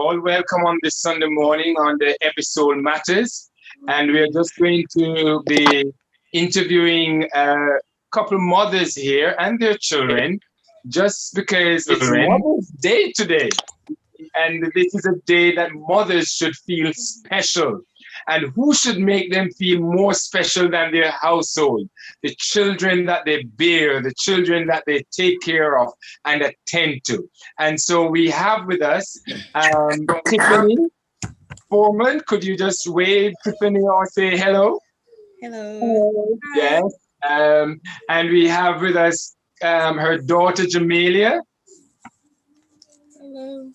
all. Welcome on this Sunday morning on the episode Matters. And we're just going to be interviewing a couple mothers here and their children, just because it's Mother's Day today. And this is a day that mothers should feel special. And who should make them feel more special than their household? The children that they bear, the children that they take care of and attend to. And so we have with us Tiffany Foreman. Could you just wave, Tiffany, or say hello? Hello. Yes. And we have with us her daughter, Jamelia. Hello.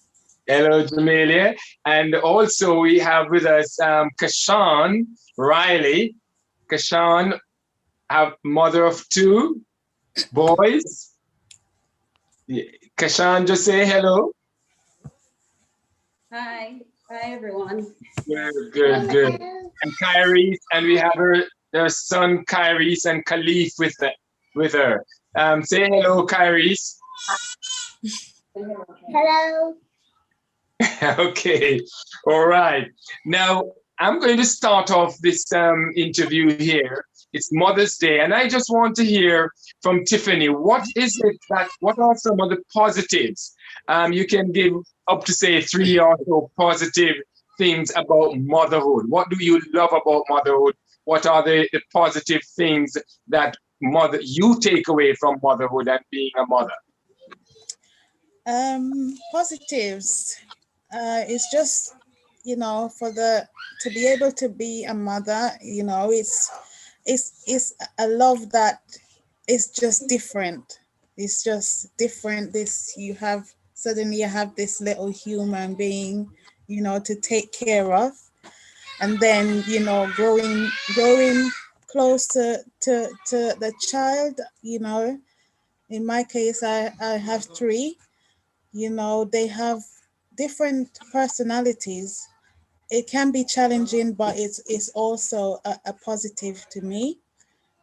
Hello, Jamelia. And also we have with us Kashan Riley. Kashan, mother of two boys. Kashan, just say hello. Hi. Hi, everyone. Good. And Kyrese, and we have her son Kyrese and Khalif with her. Say hello, Kyrese. Hello. Okay, all right. Now, I'm going to start off this interview here. It's Mother's Day, and I just want to hear from Tiffany, what are some of the positives? You can give up to say 3 or so positive things about motherhood. What do you love about motherhood? What are the positive things that you take away from motherhood and being a mother? Positives. It's just, to be able to be a mother, it's a love that is just different. It's just different. Suddenly you have this little human being, to take care of. And then, growing close to the child, in my case, I have 3, they have different personalities. It can be challenging, but it's also a positive to me,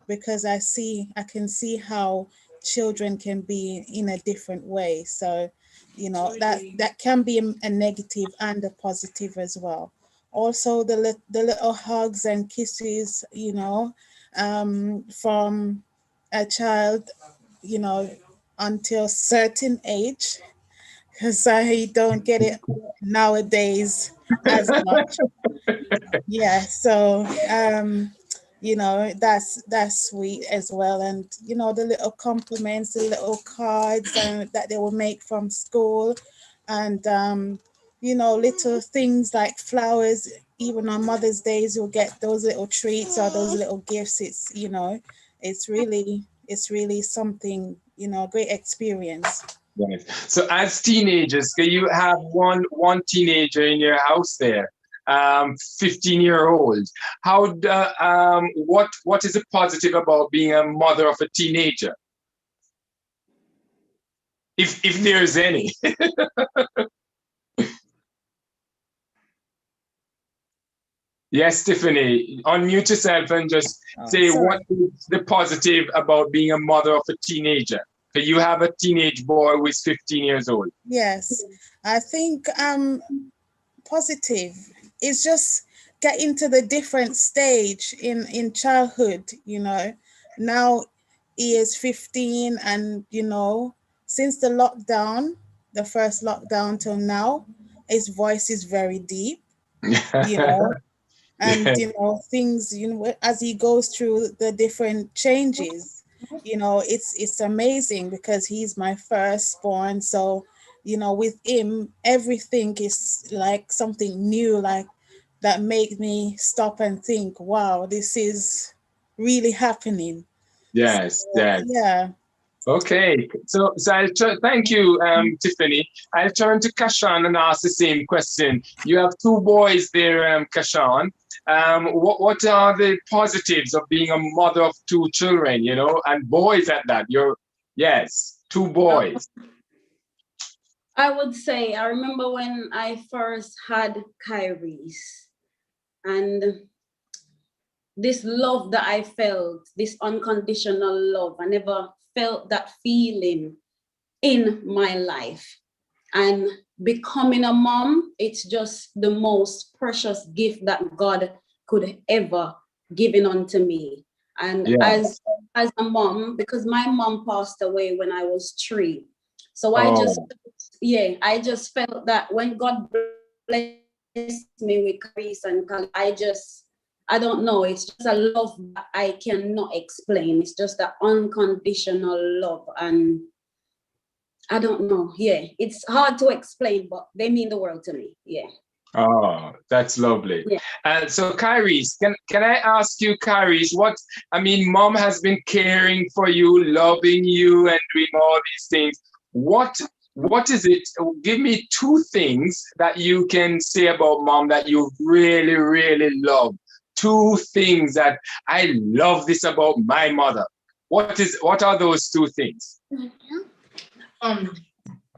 because I can see how children can be in a different way. So, that can be a negative and a positive as well. Also, the little hugs and kisses, from a child, until certain age, because I don't get it nowadays as much. Yeah, so that's sweet as well. And the little compliments, the little cards that they will make from school, and little things like flowers. Even on Mother's Days, you'll get those little treats or those little gifts. It's really something, great experience. Yes. So as teenagers, can you have one teenager in your house there, 15-year-old? What is the positive about being a mother of a teenager? If there's any. Yes, Tiffany, unmute yourself and just say what is the positive about being a mother of a teenager? So you have a teenage boy who is 15 years old. Yes, I think positive is just getting to the different stage in childhood. Now he is 15, and since the first lockdown till now, his voice is very deep. And things, as he goes through the different changes, it's amazing, because he's my firstborn. So with him, everything is like something new, like that makes me stop and think, wow, this is really happening. Yes, So, yes. yeah. Okay, so thank you, Tiffany. I'll turn to Kashan and ask the same question. You have 2 boys there, Kashan. What are the positives of being a mother of 2 children, and boys at that? Yes, 2 boys. I would say, I remember when I first had Kyrie's, and this love that I felt, this unconditional love, I never felt that feeling in my life. And becoming a mom, it's just the most precious gift that God could ever given unto me. And Yes. as a mom, because my mom passed away when I was 3. So I just felt that when God blessed me with Chris and I don't know, it's just a love that I cannot explain. It's just that unconditional love. And I don't know. Yeah, it's hard to explain, but they mean the world to me. Yeah. Oh, that's lovely. Yeah. So, Kairis, can I ask you, Kairis, Mom has been caring for you, loving you, and doing all these things. What is it? Give me 2 things that you can say about Mom that you really, really love. 2 things that I love this about my mother. What are those 2 things?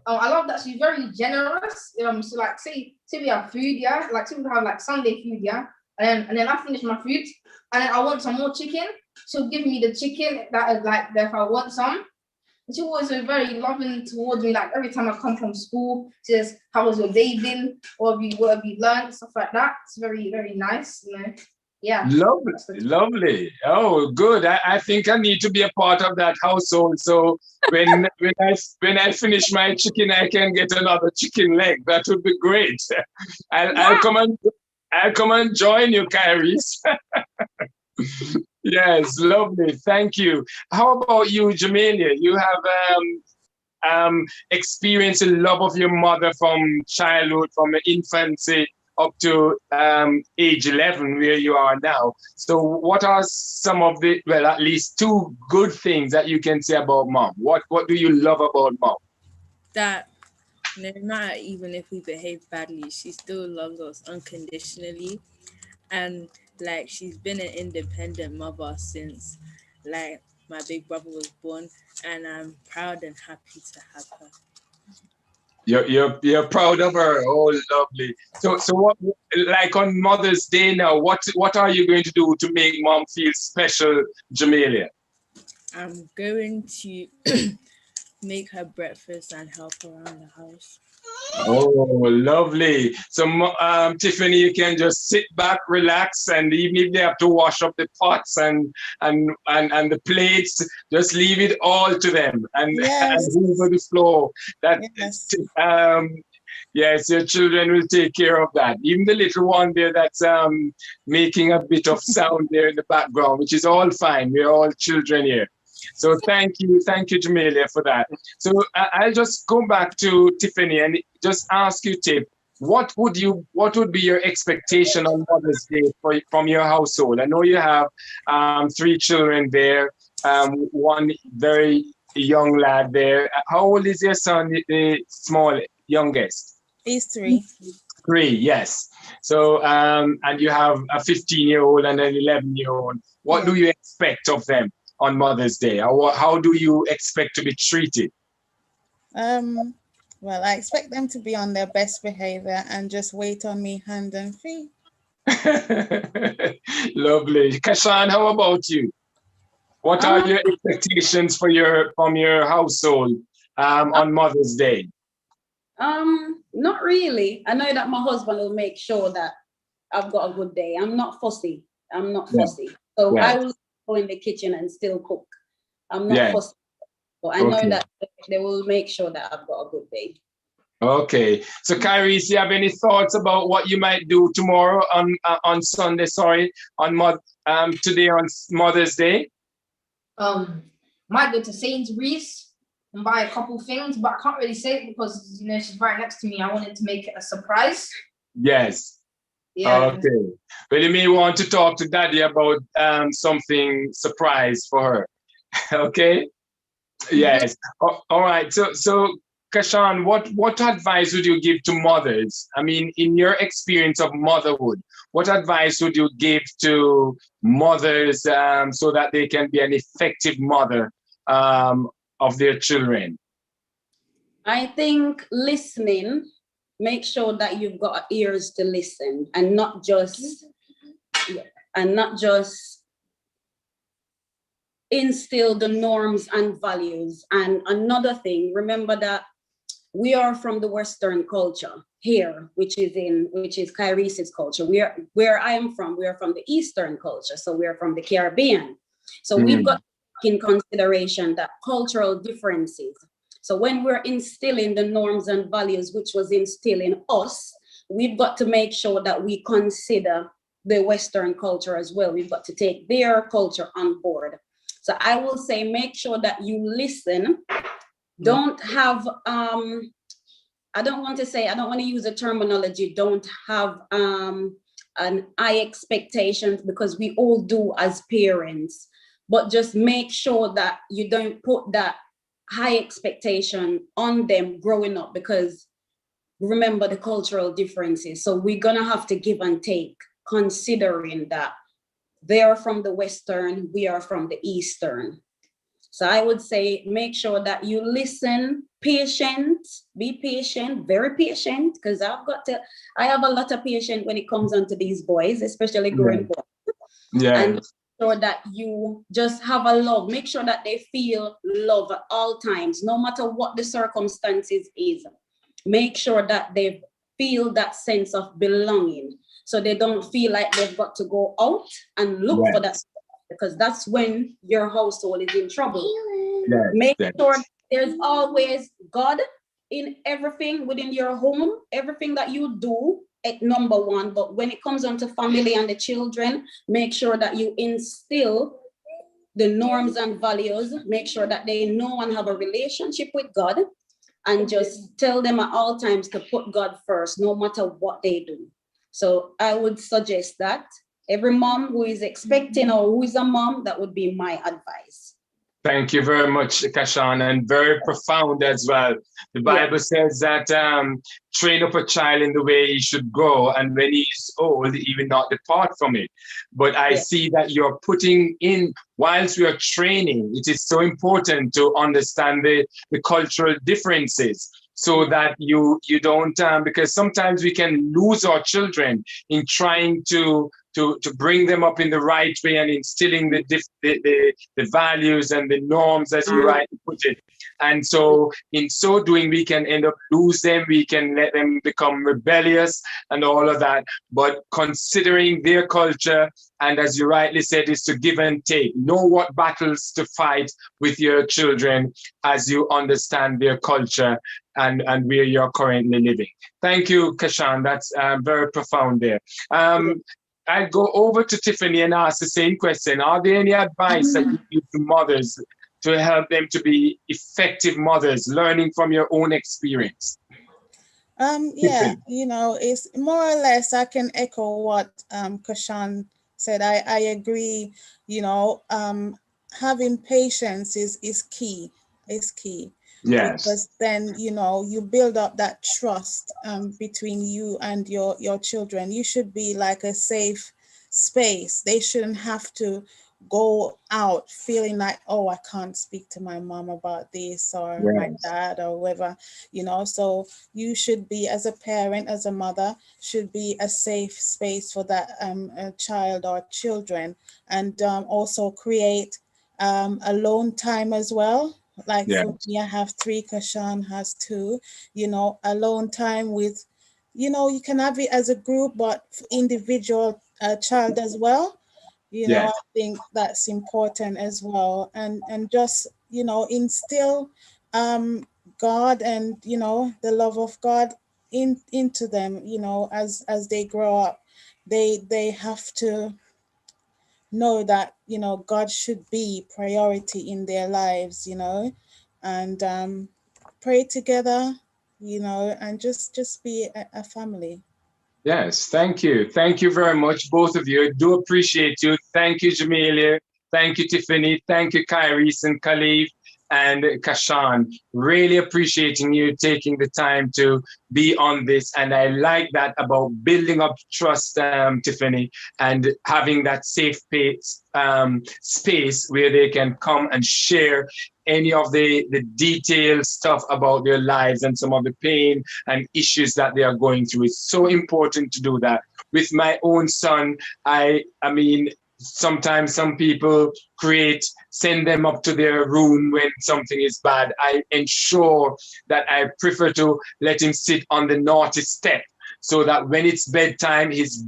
I love that she's very generous. So like say we have food, yeah. Like say we have like Sunday food, yeah. And then I finish my food, and then I want some more chicken. She'll give me the chicken that is like if I want some. And she was very loving towards me. Like every time I come from school, she says, "How was your day been? What have you learned?" Stuff like that. It's very, very nice, you know. Yeah. Lovely. Oh, good. I think I need to be a part of that household. So when I finish my chicken, I can get another chicken leg. That would be great. I'll come and join you, Kairis. Yes, lovely. Thank you. How about you, Jamelia? You have experienced the love of your mother from childhood, from infancy up to age 11, where you are now. So what are some of at least 2 good things that you can say about Mom? What do you love about Mom? That no matter even if we behave badly, she still loves us unconditionally. And like she's been an independent mother since like my big brother was born, and I'm proud and happy to have her. You're proud of her. Oh, lovely. So what, like on Mother's Day now, what are you going to do to make Mom feel special, Jamelia? I'm going to make her breakfast and help her around the house. Oh, lovely. So, Tiffany, you can just sit back, relax, and even if they have to wash up the pots and the plates, just leave it all to them and hoover the floor. Yes, your children will take care of that. Even the little one there that's making a bit of sound there in the background, which is all fine. We're all children here. So thank you, Jamelia, for that. So I'll just go back to Tiffany and just ask you, Tiff, what would be your expectation on Mother's Day from your household? I know you have 3 children there, one very young lad there. How old is your son, the small youngest? He's 3. 3, yes. So and you have a 15-year-old and an 11-year-old. What do you expect of them on Mother's Day? How do you expect to be treated? Well, I expect them to be on their best behavior and just wait on me hand and feet. Lovely. Kashan, how about you? What are your expectations from your household on Mother's Day? Not really. I know that my husband will make sure that I've got a good day. I'm not fussy. So I will go in the kitchen and still cook. I'm not fussy. So I know that they will make sure that I've got a good day. Okay. So Kairis, you have any thoughts about what you might do tomorrow on Sunday, today on Mother's Day? Might go to Sainsbury's and buy a couple things, but I can't really say it because she's right next to me. I wanted to make it a surprise. Yes. Yeah. Okay. Well, you may want to talk to Daddy about something surprise for her. Okay. Yes. All right. So Kashan, what advice would you give to mothers? I mean, in your experience of motherhood, what advice would you give to mothers so that they can be an effective mother of their children? I think listening, make sure that you've got ears to listen and not just instill the norms and values. And another thing, remember that we are from the Western culture here, which is Kairis's culture. Where I am from, we are from the Eastern culture. So we are from the Caribbean. So we've got in consideration that cultural differences. So when we're instilling the norms and values, which was instilled in us, we've got to make sure that we consider the Western culture as well. We've got to take their culture on board. So I will say, make sure that you listen. Don't have, I don't want to use the terminology, don't have an high expectations, because we all do as parents, but just make sure that you don't put that high expectation on them growing up, because remember the cultural differences. So we're gonna have to give and take, considering that they are from the Western, we are from the Eastern. So I would say, make sure that you listen, patient, be patient, very patient, because I have a lot of patience when it comes onto these boys, especially growing boys. Yeah. And make sure that you just have a love, make sure that they feel love at all times, no matter what the circumstances is. Make sure that they feel that sense of belonging, so they don't feel like they've got to go out and look for that, because that's when your household is in trouble. Make sure there's always God in everything within your home, everything that you do at number one. But when it comes on to family and the children, make sure that you instill the norms and values, make sure that they know and have a relationship with God, and just tell them at all times to put God first, no matter what they do. So I would suggest that every mom who is expecting or who is a mom, that would be my advice. Thank you very much, Kashan, and very profound as well. The Bible says that train up a child in the way he should go, and when he's old, he will not depart from it. But I see that you're putting in, whilst we are training, it is so important to understand the cultural differences, so that you don't, because sometimes we can lose our children in trying to bring them up in the right way and instilling the values and the norms, as you rightly put it. And so in so doing, we can end up lose them, we can let them become rebellious and all of that. But considering their culture, and as you rightly said, is to give and take. Know what battles to fight with your children as you understand their culture and where you're currently living. Thank you, Kashan. That's very profound there. I go over to Tiffany and ask the same question. Are there any advice that you give to mothers to help them to be effective mothers, learning from your own experience? Yeah, you know, it's more or less, I can echo what Kashan said. I agree, you know, having patience is key, Yes. Because then, you know, you build up that trust between you and your children. You should be like a safe space. They shouldn't have to go out feeling like, oh, I can't speak to my mom about this, or my dad, or whoever, you know. So you should be, as a parent, as a mother, should be a safe space for that child or children, and also create alone time as well. Like for me, I have 3, Kashan has 2, you know, alone time with, you know, you can have it as a group, but individual child as well. You know, I think that's important as well. And just, you know, instill God and, you know, the love of God into them, you know, as they grow up. They have to know that, you know, God should be priority in their lives, you know, and pray together, you know, and just be a family. Yes, thank you. Thank you very much, both of you. I do appreciate you. Thank you, Jamelia. Thank you, Tiffany. Thank you, Kairis and Khalif and Kashan. Really appreciating you taking the time to be on this. And I like that about building up trust, Tiffany, and having that safe space where they can come and share any of the detailed stuff about their lives and some of the pain and issues that they are going through. It's so important to do that. With my own son, I mean, Sometimes some people send them up to their room when something is bad. I ensure that I prefer to let him sit on the naughty step, so that when it's bedtime, his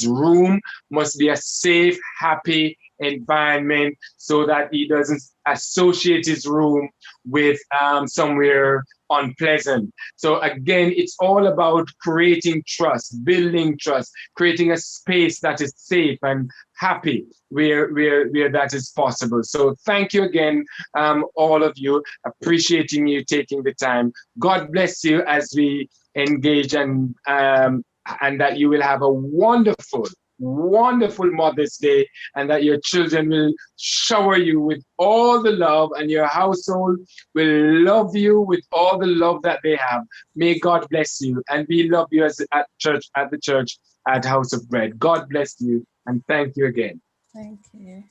room must be a safe, happy environment, so that he doesn't associate his room with somewhere unpleasant. So again, it's all about creating trust, building trust, creating a space that is safe and happy where that is possible. So thank you again, all of you, appreciating you taking the time. God bless you as we engage, and that you will have a wonderful Mother's Day, and that your children will shower you with all the love, and your household will love you with all the love that they have. May God bless you, and we love you at the church at House of Bread. God bless you, and thank you again. Thank you.